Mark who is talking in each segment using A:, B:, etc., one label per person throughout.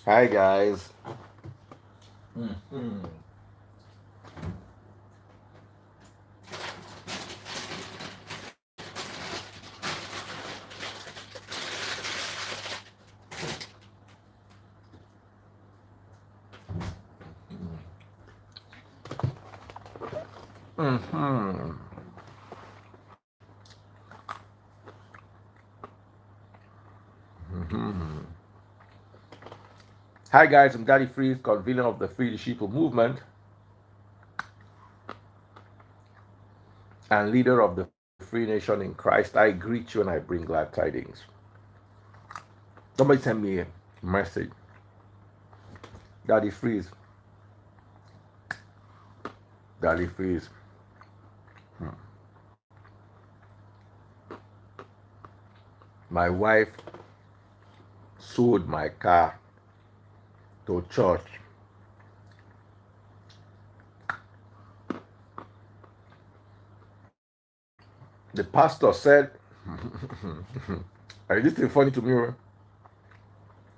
A: Hi guys. Hi guys, I'm Daddy Freeze, convener of the Free the Sheeple movement and leader of the Free Nation in Christ. I greet you and I bring glad tidings. Somebody send me a message. Daddy Freeze. Daddy Freeze. My wife sold my car to church. The pastor said, this thing funny to me.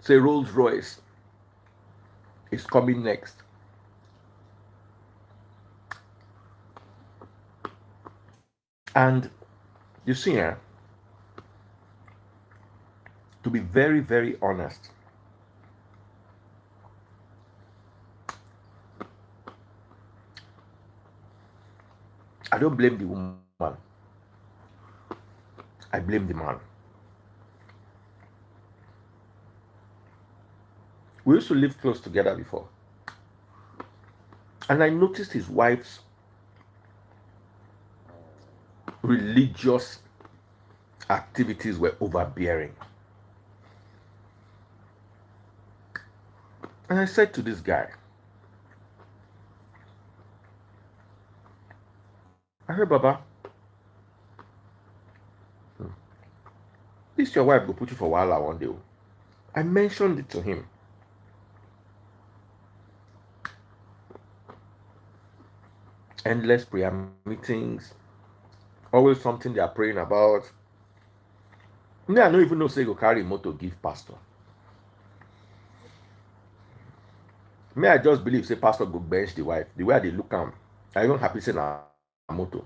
A: Say Rolls Royce is coming next. And you see, to be very, very honest, I don't blame the woman. I blame the man. We used to live close together before. And I noticed his wife's religious activities were overbearing. And I said to this guy, I heard, Baba, this your wife will put you for wahala one day. I mentioned it to him. Endless prayer meetings, always something they are praying about. Me, I don't even know say go carry motor give pastor. Me, I just believe say pastor go bench the wife. The way they look am, I even happy say na motor.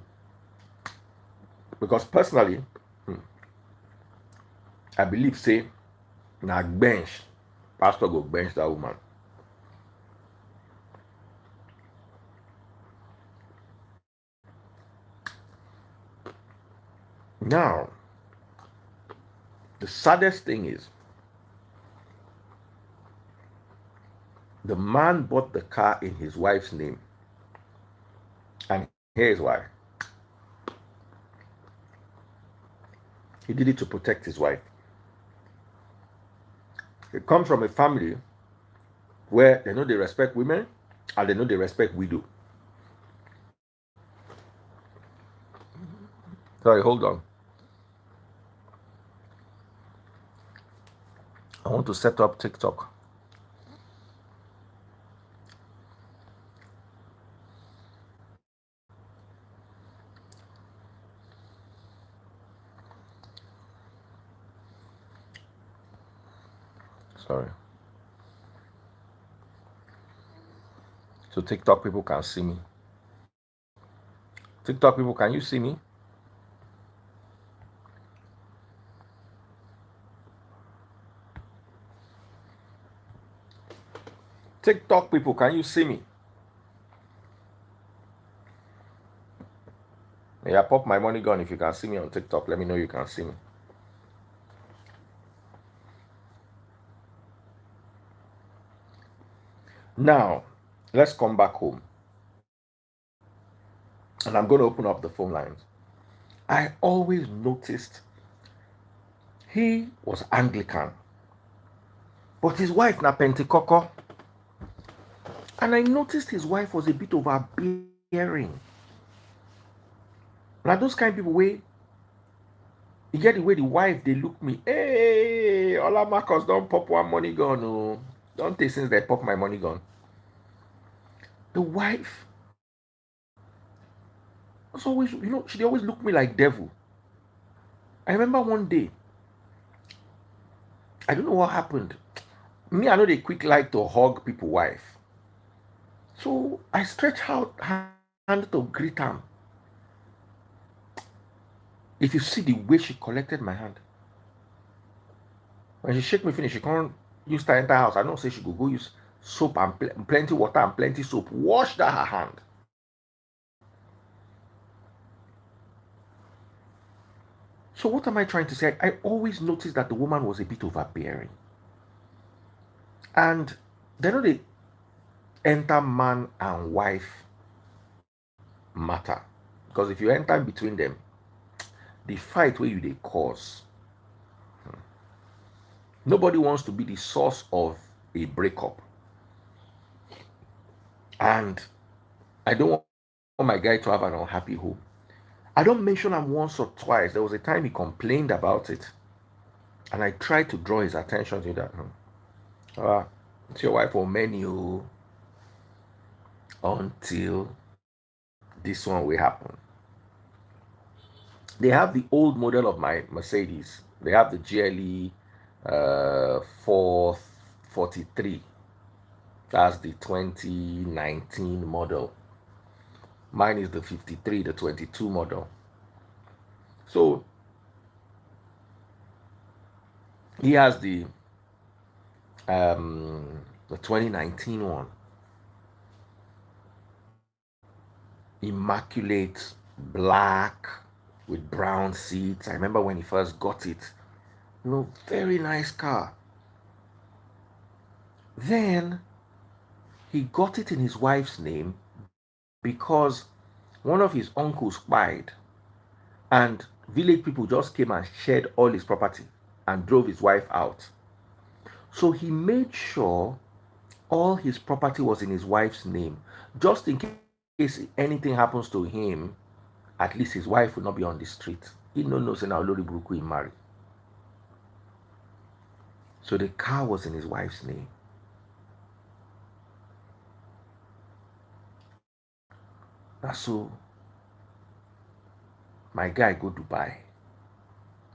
A: Because personally, I believe say na bench, pastor go bench that woman. Now, the saddest thing is, the man bought the car in his wife's name. And here's why. He did it to protect his wife. He comes from a family where they know they respect women and they know they respect widow. Sorry, hold on. I want to set up TikTok. Sorry. So TikTok people can see me. TikTok people, can you see me? TikTok people, can you see me? Yeah, pop my money gun if you can see me on TikTok. Let me know you can see me. Now, let's come back home. And I'm going to open up the phone lines. I always noticed he was Anglican, but his wife na Pentecocal. And I noticed his wife was a bit overbearing. Now those kind of people way, you get the way the wife they look me. Hey, Ola Marcus don't pop one money gun. Oh. Don't take since they pop my money gun. The wife was always, she always looked me like devil. I remember one day I don't know what happened. Me, I know they quick like to hug people wife. So I stretch out hand to greet am. If you see the way she collected my hand, when she shake me finish, she can't use to enter house. I don't say she go use soap and plenty water and plenty soap. Wash that her hand. So what am I trying to say? I always noticed that the woman was a bit overbearing. And they know they enter man and wife matter. Because if you enter between them, the fight where you they cause, nobody wants to be the source of a breakup. And I don't want my guy to have an unhappy home. I don't mention him once or twice. There was a time he complained about it. And I tried to draw his attention to that. It's your wife on menu until this one will happen. They have the old model of my Mercedes. They have the GLE 443. That's the 2019 model. Mine is the 53, the 22 model. So he has the 2019 one. Immaculate black with brown seats. I remember when he first got it. Very nice car. Then he got it in his wife's name because one of his uncles died, and village people just came and shared all his property and drove his wife out. So he made sure all his property was in his wife's name, just in case anything happens to him, at least his wife would not be on the street. He no knows now Lori Bruku he married. So the car was in his wife's name. That's so my guy go Dubai,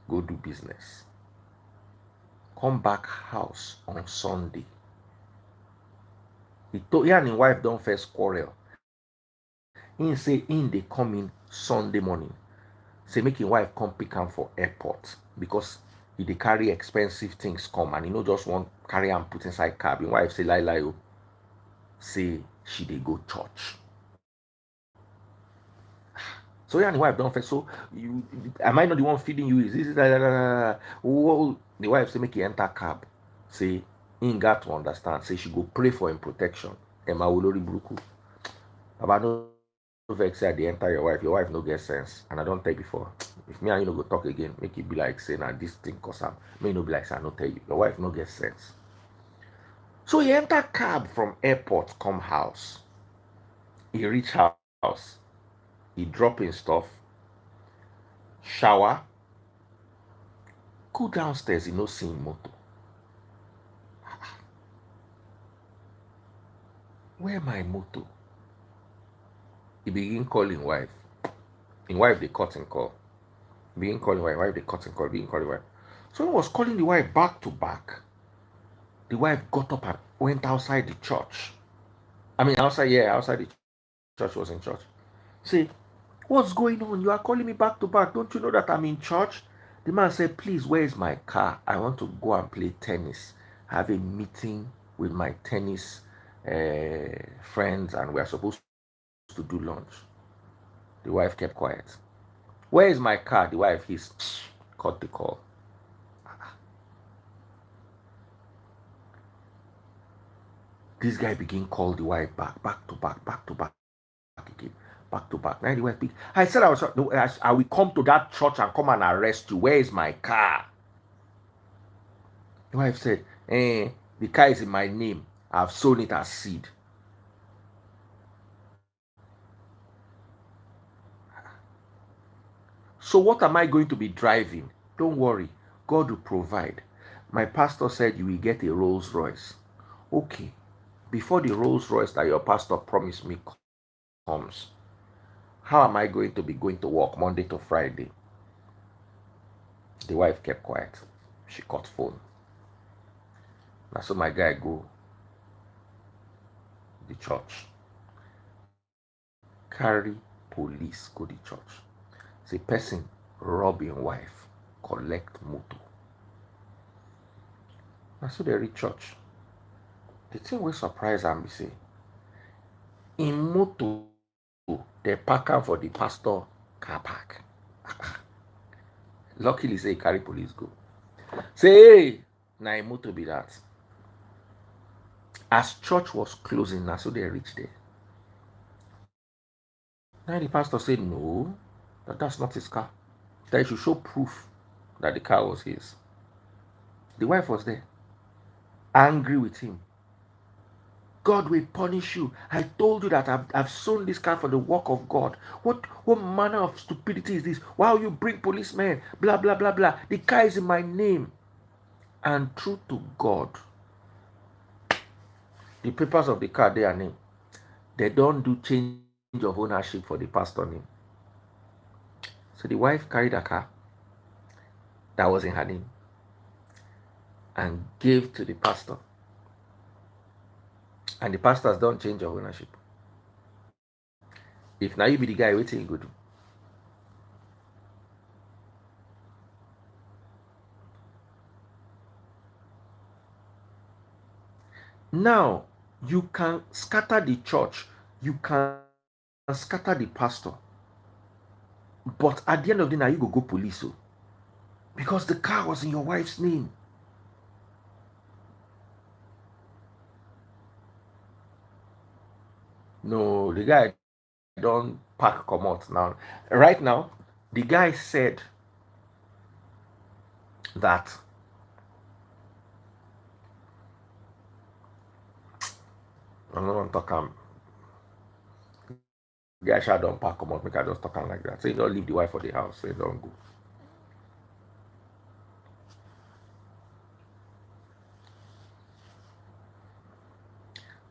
A: go do business. Come back house on Sunday. He and his wife don't first quarrel. He say they come in Sunday morning. Say make his wife come pick him for airport because he dey carry expensive things come and he no just want carry and put inside cab. His wife say lie oh. Say she dey go church. So and the wife don't first. So you am I not the one feeding you? Is this oh, the wife say make he enter cab. Say he got to understand. Say she go pray for him protection. Emma Olori Bruku. About no vex say they enter your wife no get sense. And I don't tell you before. If me and you no go talk again, make it be like saying that this thing cause am. May no be like say I no tell you. Your wife no get sense. So he enter cab from airport, come house. He reach house. He drop in stuff. Shower. Go downstairs, he no see him motor. Where my motor? He begin calling wife. In wife they cut and call. Begin calling wife they cut and call. Begin calling wife. So he was calling the wife back to back. The wife got up and went outside the church. Outside the church, was in church. Say, what's going on? You are calling me back to back. Don't you know that I'm in church? The man said, please, where is my car? I want to go and play tennis. I have a meeting with my tennis friends and we're supposed to do lunch. The wife kept quiet. Where is my car? The wife, he's cut the call. This guy begin call the wife back to back again, back to back. Now the wife I said I will come to that church and come and arrest you. Where is my car? The wife said, the car is in my name. I've sown it as seed. So what am I going to be driving? Don't worry, God will provide. My pastor said you will get a Rolls Royce. Okay, before the Rolls Royce that your pastor promised me comes, how am I going to be going to work Monday to Friday? The wife kept quiet. She cut phone. Na so my guy go the church, carry police go the church. Say person rob him wife, collect motor. Na so they reach church. The thing wey surprise am be say in motor they park am for the pastor car park. Luckily say he carry police go. Say hey, na im motor be that. As church was closing, na so they reach there. Now the pastor said no, that's not his car. That he should show proof that the car was his. The wife was there, angry with him. God will punish you. I told you that I've sold this car for the work of God. What manner of stupidity is this? Why will you bring policemen? Blah, blah, blah, blah. The car is in my name. And true to God, the papers of the car, they are name. They don't do change of ownership for the pastor name. So the wife carried a car that was in her name and gave to the pastor. And the pastors don't change of ownership. If now you be the guy, what you go do? Now, you can scatter the church, you can scatter the pastor, but at the end of the night, you go police. So, because the car was in your wife's name. No, the guy don't pack come out now. Right now, the guy said that I'm not gonna talk the guy shall don't pack come out, make I just talk like that. So you don't leave the wife for the house, so you don't go.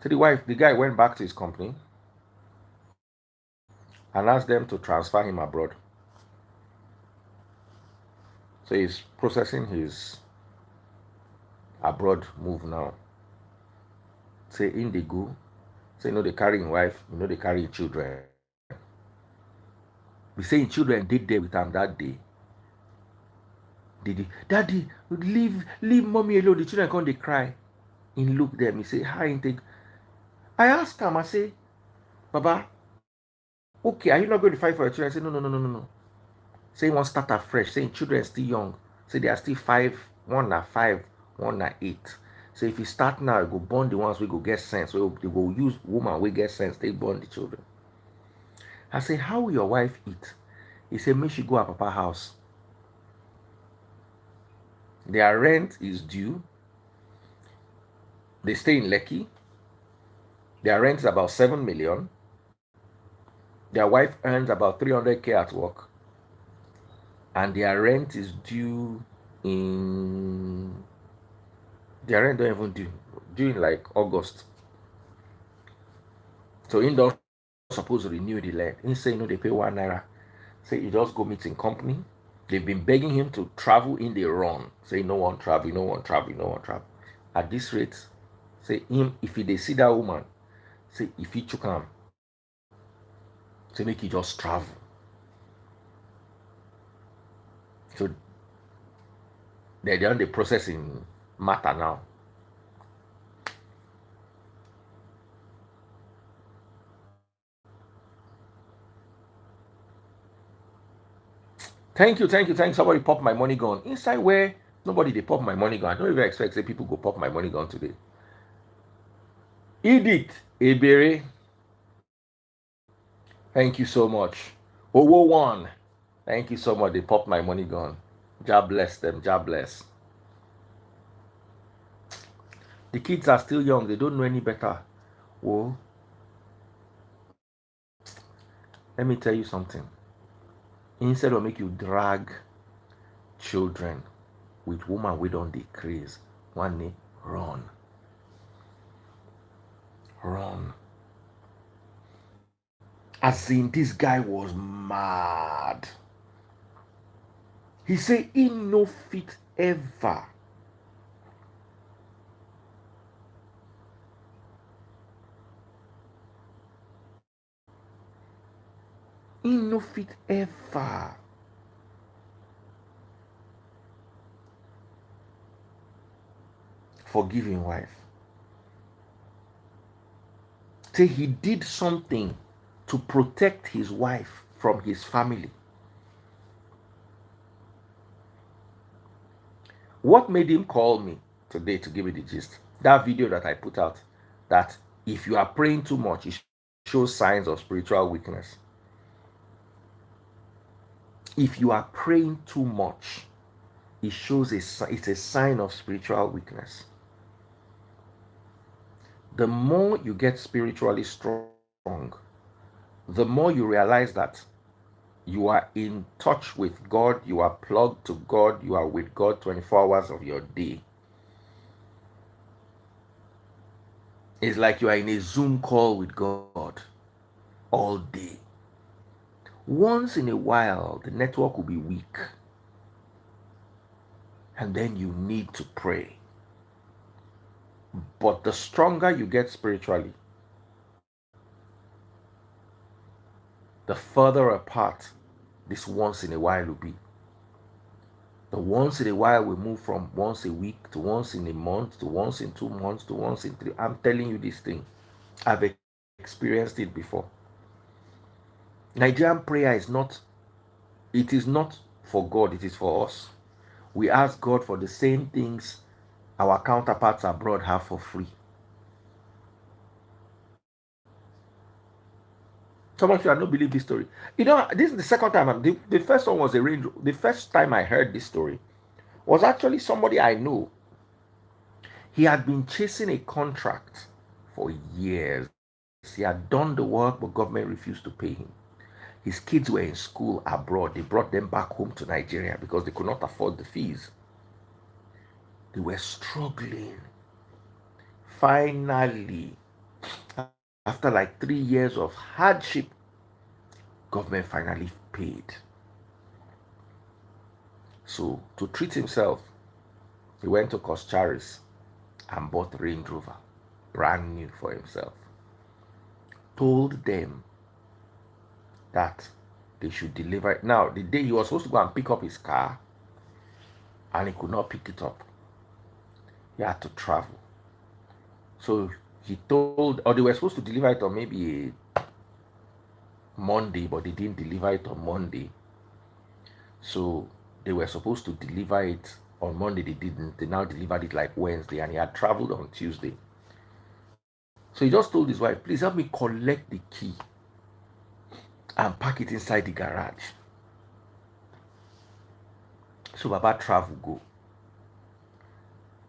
A: So the guy went back to his company and asked them to transfer him abroad. So he's processing his abroad move now. Say in they go. Say they carry his wife, they carry his children. We say his children did there with him that day. Daddy, leave mommy alone. The children come they cry. He look them, he say, how you take? I asked him, I say, Baba, okay, are you not going to fight for your children? I say, no. Say he wants to start afresh. Say children are still young. Say they are still 5, one na 5, one na 8. So if you start now, you go born the ones we go get sense. So they go use woman we get sense, they born the children. I say, how will your wife eat? He said, make she go to Papa house. Their rent is due. They stay in Lekki. Their rent is about 7 million. Their wife earns about 300K at work. And their rent is due in... Their rent don't even due in like August. So in don't supposed to renew the land. He say they pay 1 naira. Say you just go meet in company. They've been begging him to travel in the run. Say no one travel. At this rate, say him if they see that woman, say if he took him, say make he just travel. So they're done the processing matter now. Thank you. Somebody pop my money gun. Inside where nobody they pop my money gun. I don't even expect say people go pop my money gun today. Edith Ebere. Thank you so much. Owo one. Thank you so much. They popped my money gun. Jah bless them. Jah bless. The kids are still young. They don't know any better. Oh, let me tell you something. Instead of make you drag children with woman we don't decrease, one day run. As in this guy was mad. He say he no fit ever He no fit ever forgive him wife. Say he did something to protect his wife from his family. What made him call me today to give me the gist? That video that I put out, that if you are praying too much, it shows signs of spiritual weakness. If you are praying too much, it shows it's a sign of spiritual weakness. The more you get spiritually strong, the more you realize that you are in touch with God, you are plugged to God, you are with God 24 hours of your day. It's like you are in a Zoom call with God all day. Once in a while, the network will be weak, and then you need to pray. But the stronger you get spiritually, the further apart this once in a while will be. The once in a while will move from once a week to once in a month to once in 2 months to once in 3. I'm telling you this thing. I've experienced it before. Nigerian prayer is not for God, it is for us. We ask God for the same things our counterparts abroad have for free. Some of you I don't believe this story. This is the second time. The first one was a range. The first time I heard this story was actually somebody I know. He had been chasing a contract for years. He had done the work, but government refused to pay him. His kids were in school abroad. They brought them back home to Nigeria because they could not afford the fees. They were struggling. Finally, after like 3 years of hardship, government finally paid. So to treat himself, he went to Cautionary and bought Range Rover, brand new for himself. Told them that they should deliver it. Now, the day he was supposed to go and pick up his car, and he could not pick it up. He had to travel. So he told, or they were supposed to deliver it on maybe a Monday, but they didn't deliver it on Monday. So they were supposed to deliver it on Monday. They didn't. They now delivered it like Wednesday, and he had traveled on Tuesday. So he just told his wife, please help me collect the key and pack it inside the garage. So Baba travel go.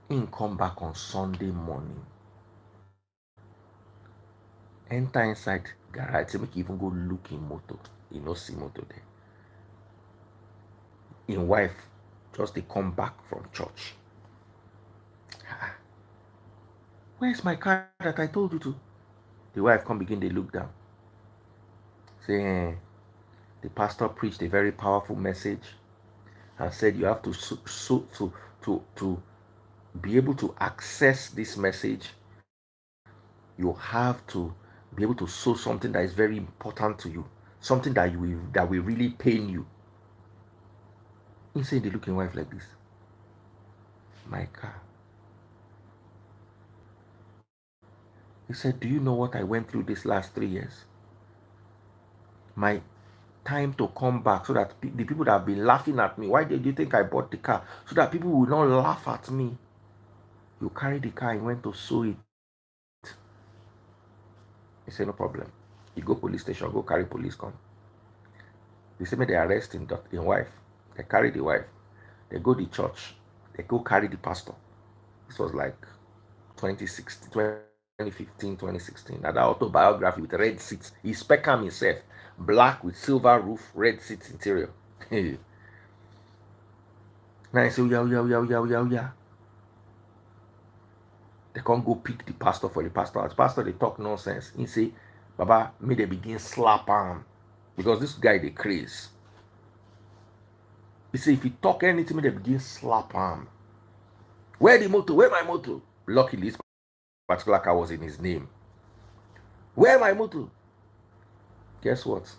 A: He come back on Sunday morning. Enter inside garage. Say make even go look in motor. He no see motor there. His wife just they come back from church. Where's my car that I told you to? The wife come begin, they look down. Say, the pastor preached a very powerful message and said you have to be able to access this message. You have to be able to sow something that is very important to you, something that will really pain you. Inside, they look in wife like this. My car. He said, do you know what I went through these last 3 years? My time to come back, so that the people that have been laughing at me, why did you think I bought the car? So that people will not laugh at me. You carry the car and went to sow it. He said, no problem. You go police station, go carry police come. They say, may they arrest him, wife. They carry the wife. They go to church. They go carry the pastor. This was like 2016, 2015, 2016. Now that autobiography with red seats. He spec him himself. Black with silver roof, red seats interior. Now he say, yeah. They can't go pick the pastor for the pastor. As pastor, they talk nonsense. He say, Baba, may they begin slap him. Because this guy, they craze. He say, if he talk anything, may they begin slap him. Where the motor? Where my motor? Luckily, this particular car was in his name. Where my motor? Guess what?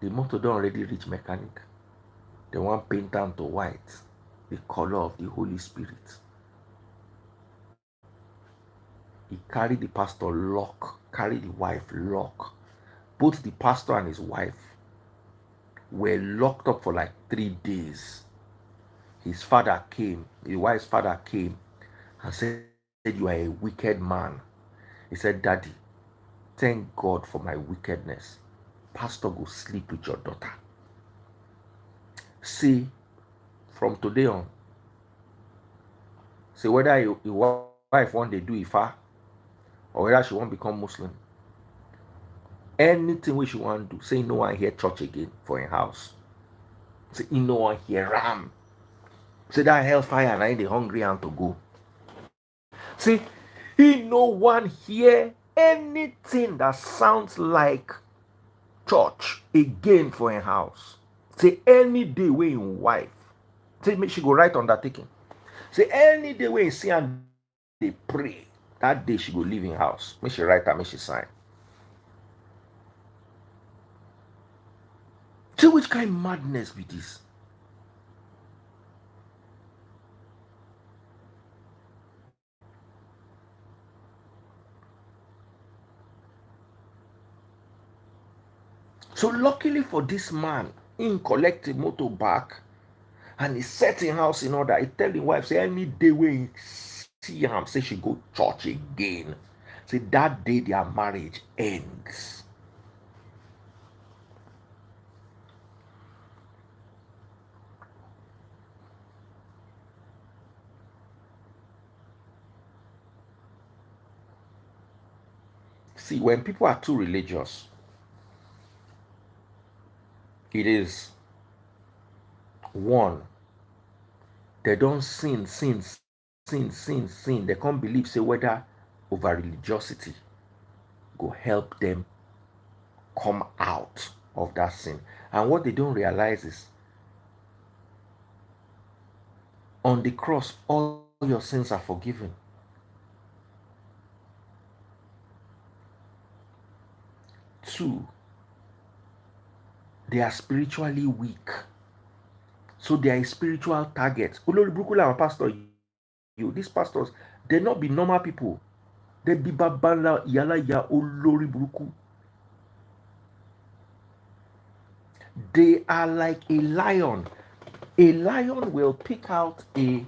A: the motor don't already reach mechanic. They want paint am to white, the color of the Holy Spirit. He carried the pastor lock, carried the wife lock. Both the pastor and his wife were locked up for like 3 days. His father came, his wife's father came and said, "You are a wicked man." He said, "Daddy, thank God for my wickedness. Pastor, go sleep with your daughter." See, from today on, say whether your wife want to do Ifa or whether she want to become Muslim, anything which she want to do, say no one hear church again for her house. Say no one hear ram. Say that hellfire and I the hungry and to go. See, no one hear anything that sounds like church again for her house. Say any day when your wife, say make she go write undertaking. Say any day when you see and they pray, that day she go leave in house. Make she write and make she sign. See which kind of madness be this? So luckily for this man, he collect the motor back and he set in house in order. He tell the wife, say any day when he see him, say she go church again. Say that day their marriage ends. See, when people are too religious, it is one, they don't sin. They can't believe, say, whether over religiosity go help them come out of that sin. And what they don't realize is on the cross, all your sins are forgiven. Two, they are spiritually weak. So they are spiritual targets. Pastor, these pastors, they not be normal people. They be babala yala ya olori buruku. They are like a lion. A lion will pick out a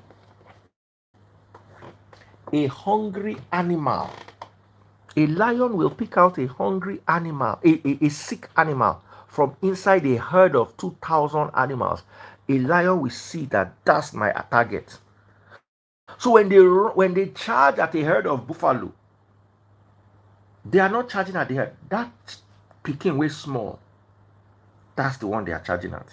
A: hungry animal. A lion will pick out a hungry animal, a sick animal from inside a herd of 2,000 animals. A lion will see that that's my target. So when they charge at a herd of buffalo, they are not charging at the herd. That picking way small, that's the one they are charging at.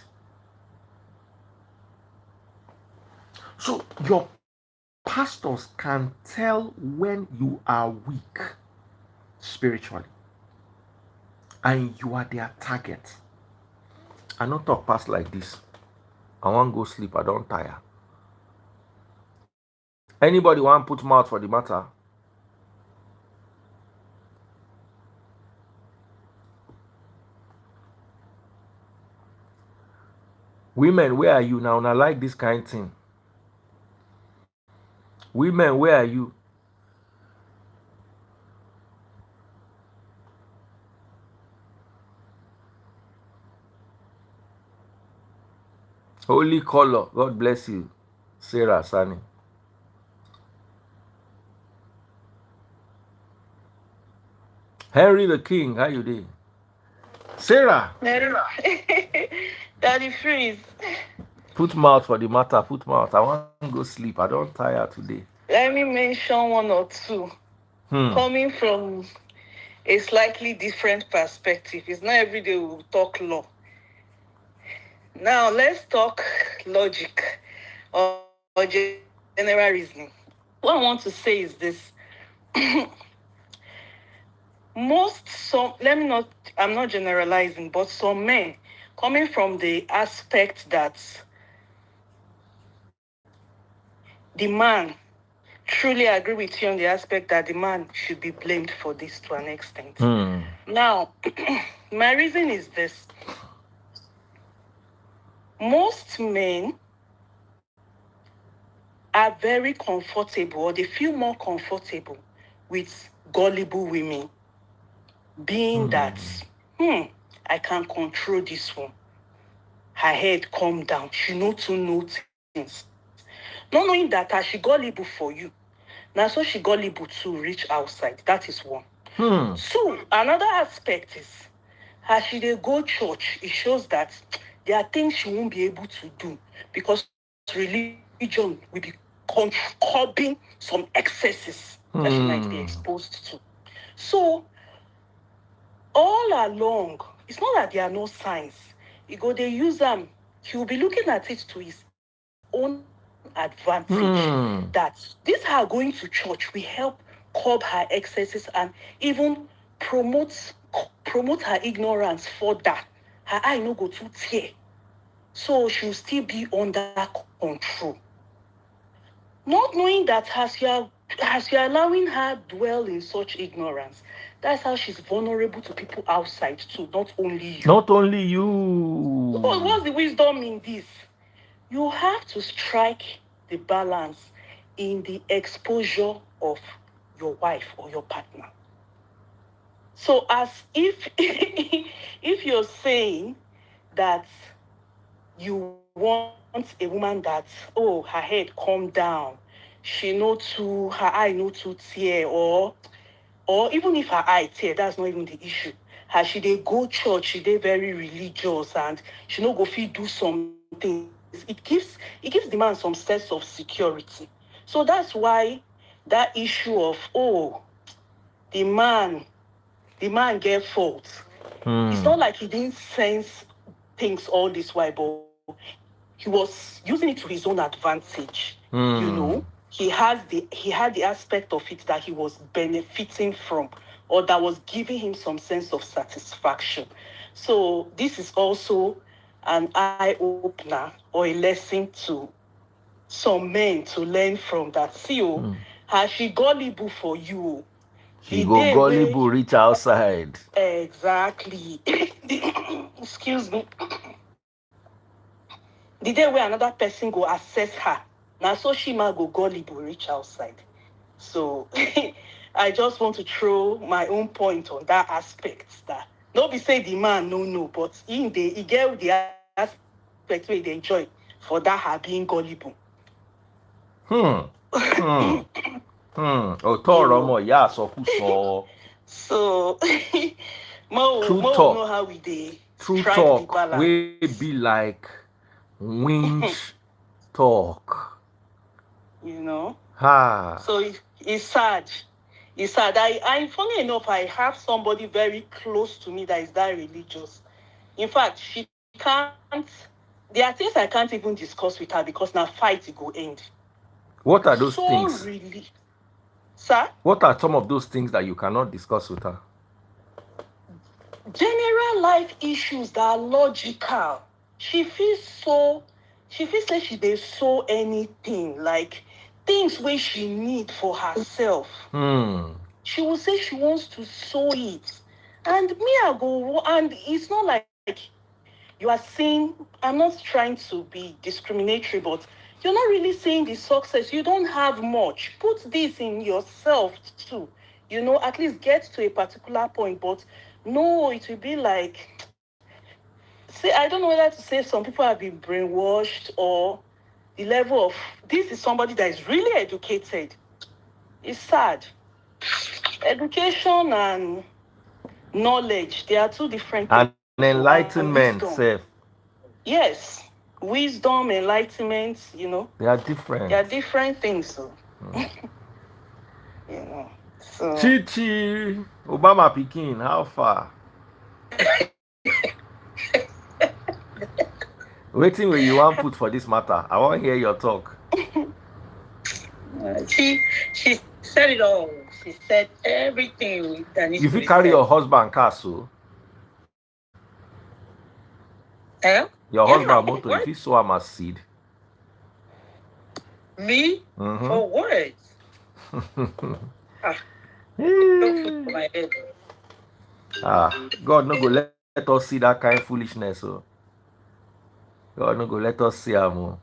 A: So your pastors can tell when you are weak spiritually and you are their target. I don't talk past like this. I want to go sleep. I don't tire. Anybody want to put mouth for the matter? Women, where are you now? Now like this kind of thing. Women, where are you? Holy color. God bless you. Sarah Sani. Henry the King, how you doing? Sarah.
B: Daddy freeze.
A: Put mouth for the matter. Put mouth. I want to go sleep. I don't tire today.
B: Let me mention one or two. Coming from a slightly different perspective. It's not every day we'll talk law. Now let's talk logic or general reasoning. What I want to say is this. I'm not generalizing, but some men, coming from the aspect that the man, truly agree with you on the aspect that the man should be blamed for this to an extent. Now, my reason is this. most men are very comfortable, or they feel more comfortable with gullible women, being that, I can control this one. Her head calm down. She know to know things. Not knowing that as she gullible for you, now so she gullible to reach outside. That is one. Two, another aspect is, as she dey go church, it shows that there are things she won't be able to do because religion will be curbing some excesses that she might be exposed to. So all along, it's not that there are no signs. You go, they use them. He will be looking at it to his own advantage. That this her going to church will help curb her excesses and even promote her ignorance further. Her eye no go too tear. So she'll still be under control. Not knowing that as you're allowing her dwell in such ignorance, that's how she's vulnerable to people outside too, not only you.
A: Not only you.
B: So what's the wisdom in this? You have to strike the balance in the exposure of your wife or your partner. So as if if you're saying that you want a woman that, oh, her head calm down, she no too, her eye no too tear, or even if her eye tear, that's not even the issue. As she dey go church, she dey very religious and she no go fit do some things. It gives the man some sense of security. So that's why that issue of, oh, the man get fault. It's not like he didn't sense things all this while, but he was using it to his own advantage. You know, he had the aspect of it that he was benefiting from, or that was giving him some sense of satisfaction. So this is also an eye-opener or a lesson to some men to learn from that. See, has she gullible for you?
A: She go gullible reach outside.
B: Exactly. Excuse me. The day where another person go assess her, now so she might go gullible reach outside. So I just want to throw my own point on that aspect. That no be say the man no, but he get the aspect where they enjoy for that her being gullible.
A: Otoromo ya sokuso.
B: So
A: True
B: Mo
A: talk.
B: know how we dey
A: True
B: strike
A: talk
B: the balance.
A: will be like winch talk.
B: You know.
A: Ha.
B: So it's sad. It's sad. I funny enough, I have somebody very close to me that is that religious. In fact, she can't. There are things I can't even discuss with her because now fight it go end.
A: What are those
B: so
A: things?
B: Really, sir?
A: What are some of those things that you cannot discuss with her?
B: General life issues that are logical. She feels like she dey so anything, like things where she need for herself. She will say she wants to sow it. And me, I go, and it's not like you are saying, I'm not trying to be discriminatory, but you're not really saying the success. You don't have much. Put this in yourself too. You know, at least get to a particular point. But no, it will be like, see, I don't know whether to say some people have been brainwashed or the level of, this is somebody that is really educated. It's sad. Education and knowledge, they are two different things.
A: And enlightenment, safe.
B: Yes. Wisdom, enlightenment, you know.
A: They are different.
B: They are different things. So. You know. So.
A: Chichi, Obama Peking, how far? Waiting where you want put for this matter. I want to hear your talk.
B: She said it all. She said everything that needs to be said.
A: If you carry your husband car, so your husband motor, if you sow him as seed.
B: Me? For what? My head.
A: God no go let us see that kind of foolishness. So. God no go let us see him.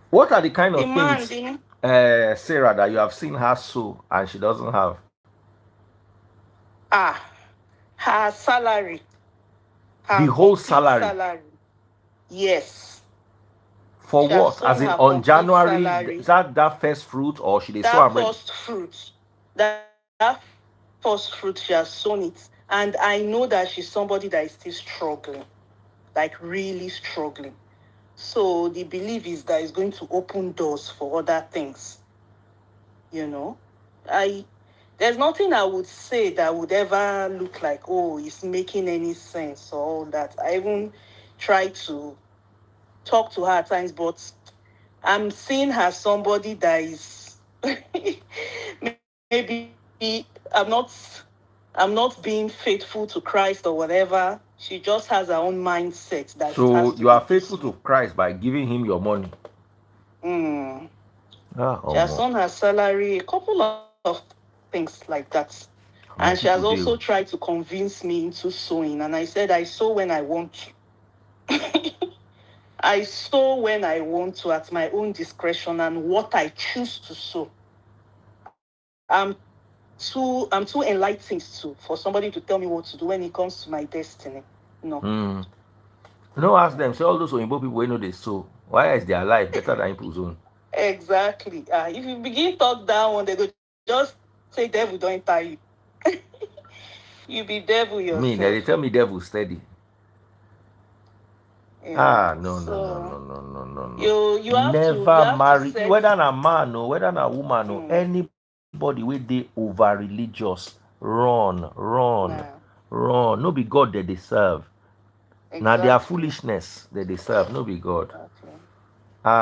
A: What are the kind of things,
B: Demanding.
A: Sarah, that you have seen her sew and she doesn't have?
B: Her salary.
A: The
B: Her
A: whole
B: complete
A: salary.
B: salary. Yes.
A: For
B: She has
A: what? As
B: sown
A: in
B: her
A: on
B: complete
A: January,
B: salary.
A: is that first fruit or should they sow
B: That
A: am ready?
B: first fruit. That first fruit, she has sown it. And I know that she's somebody that is still struggling. Like really struggling. So the belief is that it's going to open doors for other things. You know? There's nothing I would say that would ever look like, oh, it's making any sense or all that. I even try to talk to her at times, but I'm seeing her somebody that is maybe I'm not being faithful to Christ or whatever. She just has her own mindset that it has
A: So
B: to
A: you
B: be
A: are
B: this
A: faithful to
B: way.
A: Christ by giving him your money.
B: Mm. She has
A: Omo.
B: on her salary, a couple of things like that. And
A: My
B: she has
A: people
B: also
A: do.
B: tried to convince me into sewing. And I said, I sew when I want to. I sew when I want to at my own discretion and what I choose to sew. I'm too enlightened for somebody to tell me what to do when it comes to my destiny. No.
A: No, ask them. Say all those Oyinbo people we know they sew. Why is their life better than people's own?
B: Exactly. If you begin talk that one, they go just say devil don't enter you. You be devil
A: Me,
B: yourself.
A: they tell me devil steady. No, no, no,
B: So
A: no, no, no, no, no.
B: you
A: Never
B: have to
A: marry,
B: set.
A: whether a man or whether a woman or
B: Mm,
A: anybody wey dey over religious, run, run,
B: nah,
A: run. No be God that they serve. Now their
B: exactly.
A: foolishness that they serve. No be God.
B: Exactly.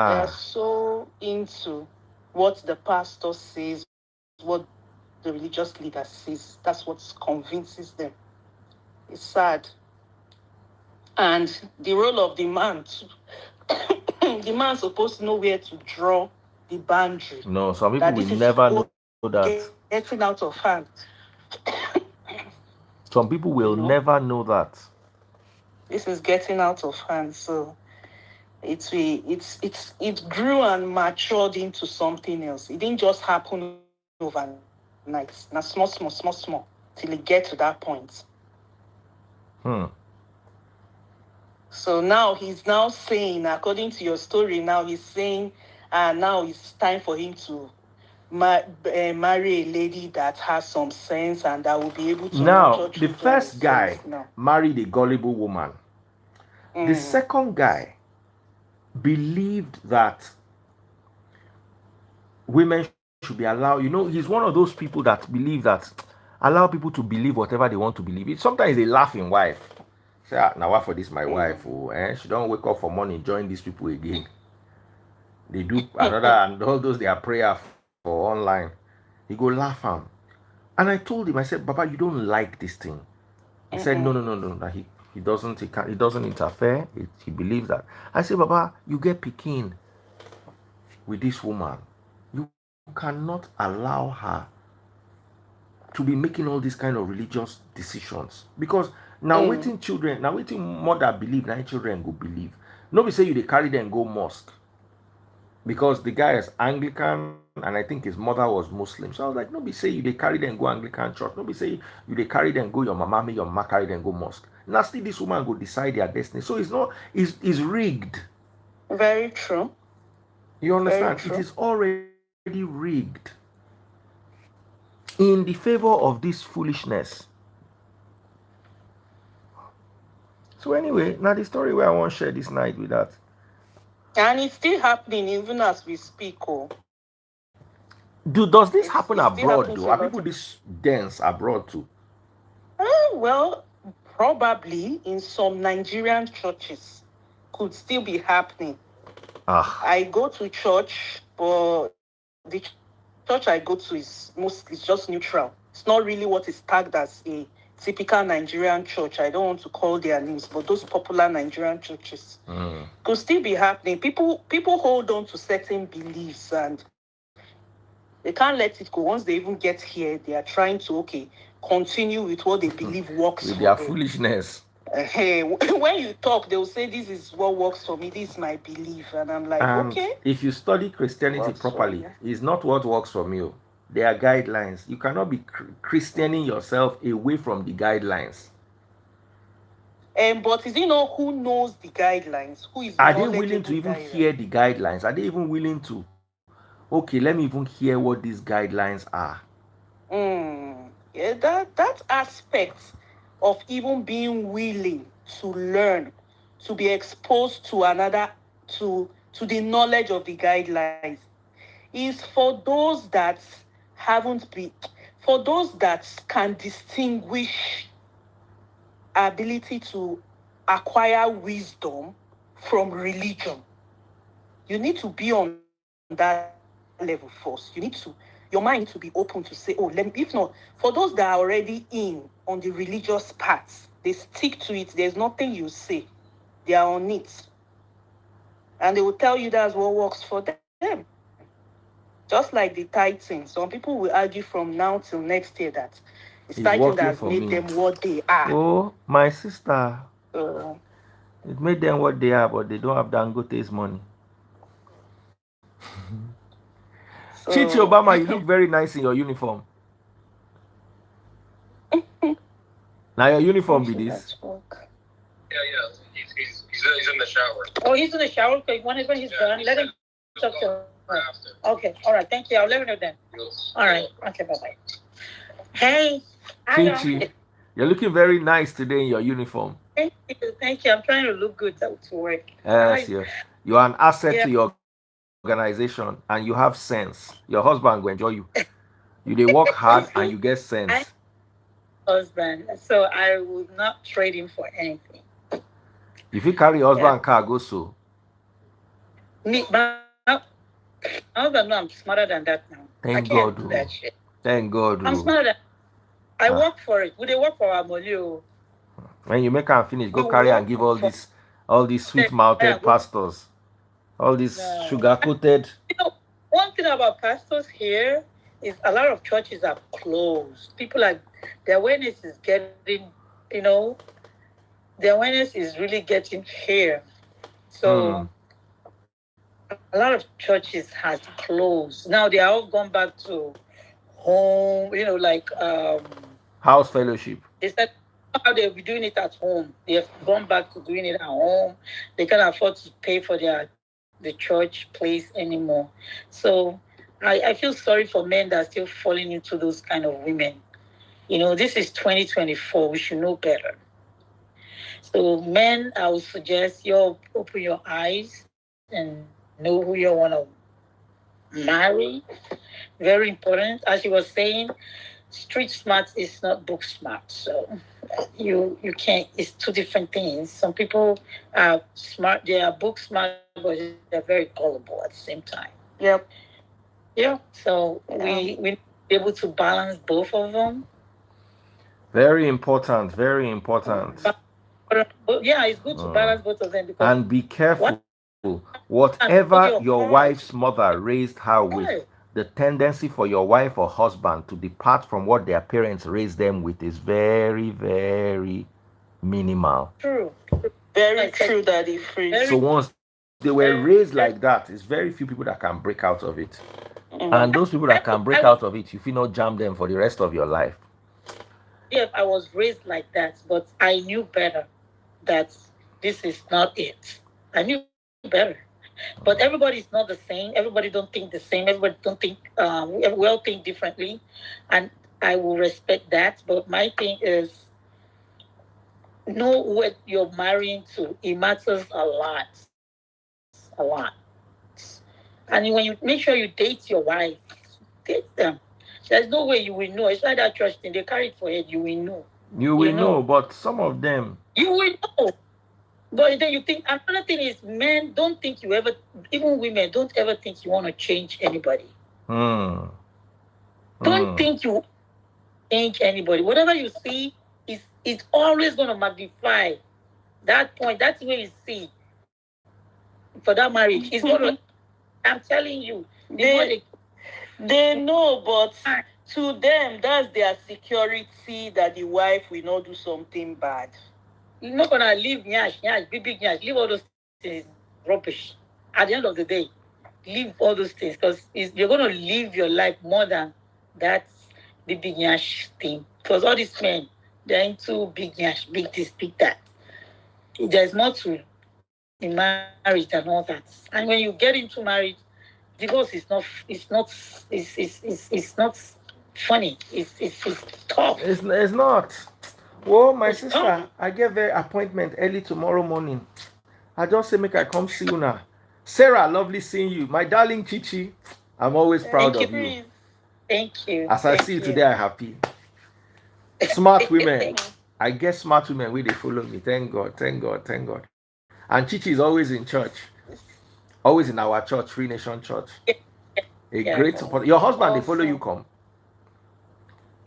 B: They are
A: Ah,
B: so into what the pastor says, what the religious leader says. That's what convinces them. It's sad. And the role of the man, too. The man's supposed to know where to draw the boundary.
A: no. Some people
B: That
A: will
B: this is
A: never know that.
B: getting out of hand.
A: Some people
B: You
A: will
B: know,
A: never know that.
B: this is getting out of hand. So it grew and matured into something else. It didn't just happen overnight. Now small, till it get to that point.
A: Hmm.
B: So now he's now saying, according to your story, now he's saying, now it's time for him to marry a lady that has some sense and that will be able to
A: Now,
B: nurture
A: the
B: children with
A: first
B: sense
A: guy
B: now.
A: married a gullible woman. The
B: Mm.
A: second guy believed that women should be allowed. He's one of those people that believe that allow people to believe whatever they want to believe. Sometimes they laugh in wife. Say, now what for this my wife?
B: Mm.
A: Oh, she don't wake up for morning, join these people again. They do another and all those their prayer for online. He go laugh him. And I told him, I said, Baba, you don't like this thing. He said, no, no,
B: Mm-mm.
A: no, no, that he doesn't interfere. He believes that. I said, Baba, you get picking with this woman. You cannot allow her to be making all these kind of religious decisions. Because now waiting
B: Mm.
A: children, now waiting mother believe, now children go believe. Nobody say you they carry them go mosque. Because the guy is Anglican and I think his mother was Muslim. So I was like, nobody say you they carry them go Anglican church. Nobody say you they carry them go your mama, me your mama carry them go mosque. Now still this woman go decide their destiny. So it's not it's rigged.
B: Very true.
A: You
B: Very
A: understand? It
B: true.
A: is already rigged in the favor of this foolishness. So anyway, now the story where I want to share this night with that.
B: And it's still happening even as we speak. Oh,
A: Does this
B: it's
A: happen
B: still happening
A: abroad
B: to
A: though?
B: a
A: Are
B: lot
A: people
B: of.
A: this dense abroad too?
B: Well, probably in some Nigerian churches could still be happening.
A: Ah,
B: I go to church, but the church I go to is just neutral. It's not really what is tagged as a typical Nigerian church. I don't want to call their names, but those popular Nigerian churches could still be happening. People hold on to certain beliefs and they can't let it go. Once they even get here, they are trying to continue with what they believe works
A: with
B: for
A: their
B: them.
A: foolishness.
B: Hey, when you talk, they'll say, "This is what works for me. This is my belief," and I'm like,
A: And
B: okay.
A: if you study Christianity properly, it's not what works for you. There are guidelines. You cannot be Christianing yourself away from the guidelines.
B: But is it not who knows the guidelines? Who is
A: Are they willing to even
B: guidelines?
A: hear the guidelines? Are they even willing to? Okay, let me even hear what these guidelines are.
B: Yeah, that aspect of even being willing to learn, to be exposed to another, to the knowledge of the guidelines, is for those that haven't been, for those that can distinguish ability to acquire wisdom from religion. You need to be on that level first. Your mind need to be open to say, oh, let me, if not, for those that are already in on the religious path, they stick to it. There's nothing you say. They are on it. And they will tell you that's what works for them. Just like the tithing. Some people will argue from now till next year that it's tithing that has made them what they are.
A: Oh, my sister.
B: Uh,
A: It made them what they are, but they don't have Dangote's money. Chichi Obama, you look very nice in your uniform. Now your uniform be this.
C: Yeah. He's in the shower. Oh, he's in the shower. Okay, when he's done, let him talk to her. Okay, all right. Thank you. I'll let her know then. All right. Okay. Bye bye. Hey,
A: Chichi, you're looking very nice today in your uniform.
C: Thank you. Thank you. I'm trying to look good to work.
A: Yes, you're an asset to your organization, and you have sense. Your husband will enjoy you. You they work hard and you get sense.
C: Husband, so I would not trade him for anything.
A: If you carry your husband car, go so.
C: Me, my husband, no, I'm smarter than that now.
A: Thank God. Do that shit. Thank God.
C: I'm smarter than. I work for it. Would they work for our money?
A: When you make her finish, go carry and give all these sweet-mouthed pastors, all these sugar-coated.
C: You know, one thing about pastors here is a lot of churches are closed. People are, their awareness is getting, their awareness is really getting here. So a lot of churches has closed. Now they are all gone back to home, like
A: house fellowship.
C: They said how they'll be doing it at home. They have gone back to doing it at home. They can't afford to pay for the church place anymore. So I feel sorry for men that are still falling into those kind of women. This is 2024. We should know better. So men, I would suggest you open your eyes and know who you want to marry. Very important. As you were saying, street smart is not book smart. So you can't, it's two different things. Some people are smart, they are book smart, but they're very gullible at the same time.
B: Yep.
C: Yeah. So we be able to balance both of them.
A: Very important. Very important.
C: Yeah, it's good to balance both of them. Because
A: and be careful. Whatever your wife's mother raised her with, the tendency for your wife or husband to depart from what their parents raised them with is very, very minimal.
C: True.
B: Very true, Daddy Free.
A: So once they were raised like that, it's very few people that can break out of it. And those people that can break out of it, you feel not jam them for the rest of your life.
C: Yeah, I was raised like that, but I knew better that this is not it. I knew better. But everybody's not the same. Everybody don't think the same. Everybody don't think, we all think differently. And I will respect that. But my thing is, know what you're marrying to. It matters a lot. A lot. And when you make sure you date your wife, date them. There's no way you will know. It's like that church thing. They carry it for head. You will know.
A: You will know, but some of them.
C: You will know. But then you think, another thing is, men don't think you ever, even women don't ever think you want to change anybody. Don't think you change anybody. Whatever you see, it's always going to magnify that point. That's where you see for that marriage. It's going to, I'm telling you.
B: They know, but To them, that's their security that the wife will not do something bad.
C: You're not gonna leave nyash, big nyash, leave all those things rubbish. At the end of the day, leave all those things because you're gonna live your life more than that big nyash thing. Because all these men, they're into big nyash, big this, big that. There's more to in marriage than all that. And when you get into marriage, divorce is not funny. It's tough.
A: It's not. Well, my
C: It's
A: sister,
C: tough.
A: I get very appointment early tomorrow morning. I just say make I come see you now. Sarah, lovely seeing you. My darling Chichi, I'm always proud of you.
C: Thank you.
A: As I see you today, I'm happy. Smart women. I get smart women where they follow me. Thank God, thank God, thank God. And Chichi is always in church. Always in our church, Free Nation Church. A great support. Your husband, they follow you come?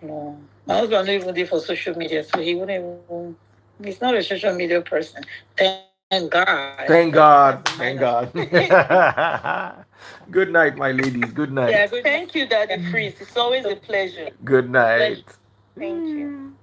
C: No. My husband don't even do for social media, so he wouldn't even, he's not a social media person. Thank God.
A: Thank God. Thank God. Good night, my ladies. Good night.
B: Yeah, good. Thank you, Daddy Freeze. It's always a pleasure.
A: Good night.
B: Thank you.